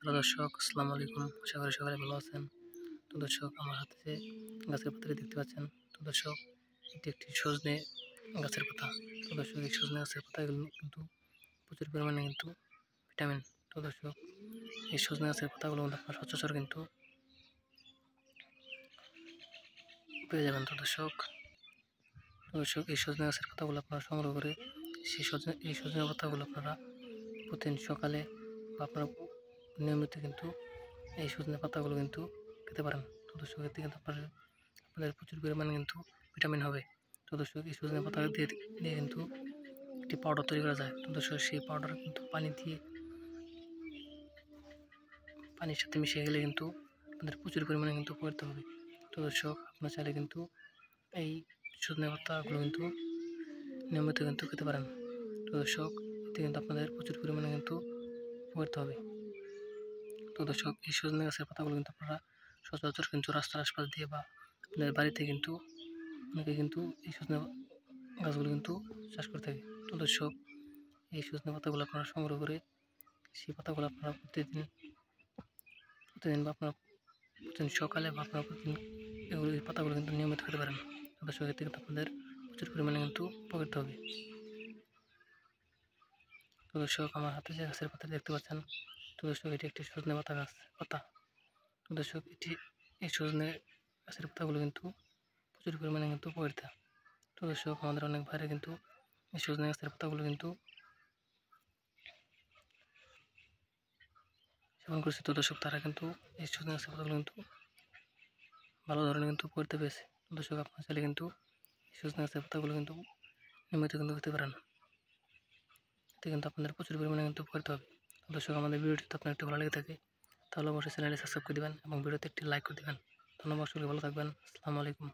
Hello দর্শক, আসসালামু আলাইকুম। আশা করি সবাই ভালো আছেন। তো দর্শক, আমার হাতে যে গাছের পাতাটি দেখতে পাচ্ছেন, তো দর্শক এটি একটি সজনে গাছের পাতা। তো দর্শক, এই সজনে গাছের পাতাগুলো কিন্তু প্রচুর পরিমাণে কিন্তু ভিটামিন। তো দর্শক, এই সজনে গাছের পাতাগুলো আপনার সচরাচর কিন্তু পেয়ে যাবেন। তো দর্শক এই সজনে গাছের পাতাগুলো আপনারা সংগ্রহ করে এই সজনে পাতাগুলো আপনারা প্রতিদিন সকালে বা আপনারা নিয়মিত কিন্তু এই সজনে পাতাগুলো কিন্তু খেতে পারেন। তো দর্শক, এতে কিন্তু আপনাদের প্রচুর পরিমাণে কিন্তু ভিটামিন হবে। তো দর্শক, এই সজনে পাতা দিয়ে কিন্তু একটি পাউডার তৈরি করা যায়। তো দর্শক, সেই পাউডার কিন্তু পানির সাথে মিশিয়ে গেলে কিন্তু আপনাদের প্রচুর পরিমাণে কিন্তু পড়তে হবে। তো দর্শক, আপনার চাইলে কিন্তু এই সজনে পাতাগুলো কিন্তু নিয়মিত কিন্তু খেতে পারেন। তো দর্শক, এতে কিন্তু আপনাদের প্রচুর পরিমাণে কিন্তু পড়তে হবে। তো দর্শক, এই সজনে গাছের পাতাগুলো কিন্তু আপনারা সচরাচর কিন্তু রাস্তার আশপাশ দিয়ে বা আপনাদের বাড়িতে কিন্তু অনেকে কিন্তু এই সজনে গাছগুলো কিন্তু চাষ করে থাকে। তো দর্শক, এই সজনে পাতাগুলো আপনারা সংগ্রহ করে সেই পাতাগুলো আপনারা প্রতিদিন বা আপনারা প্রতিদিন সকালে বা আপনারা প্রতিদিন এই পাতাগুলো কিন্তু নিয়মিত খেতে পারেন। তো দর্শক, এতে কিন্তু আপনাদের প্রচুর পরিমাণে কিন্তু উপকৃত হবে। তো দর্শক, আমার হাতে যে গাছের পাতা দেখতে পাচ্ছেন, তো দর্শক এটি একটি সজনে পাতা। তো দর্শক, এই সজনে গাছের পাতাগুলো কিন্তু প্রচুর পরিমাণে কিন্তু উপকারিত। তো দর্শক, আমাদের অনেক ভাইরা কিন্তু এই সজনে গাছের পাতাগুলো কিন্তু সেবন করছে। তো দর্শক, তারা কিন্তু এই সজনে গাছের পাতাগুলো কিন্তু ভালো ধরনের কিন্তু উপকারিতা পেয়েছে। তো দর্শক, আপনার চাইলে কিন্তু এই সজনে গাছের পাতাগুলো কিন্তু নিয়মিত কিন্তু খেতে পারেন। এতে কিন্তু আপনাদের প্রচুর পরিমাণে কিন্তু উপকারিত হবে। তো দর্শক, আমাদের ভিডিওটি আপনার একটু ভালো লেগে থাকে তাহলে অবশ্যই চ্যানেলটি সাবস্ক্রাইব করে দেবেন এবং ভিডিওতে একটি লাইক করে দেবেন। ধন্যবাদ, সকলে ভালো থাকবেন। আসসালামু আলাইকুম।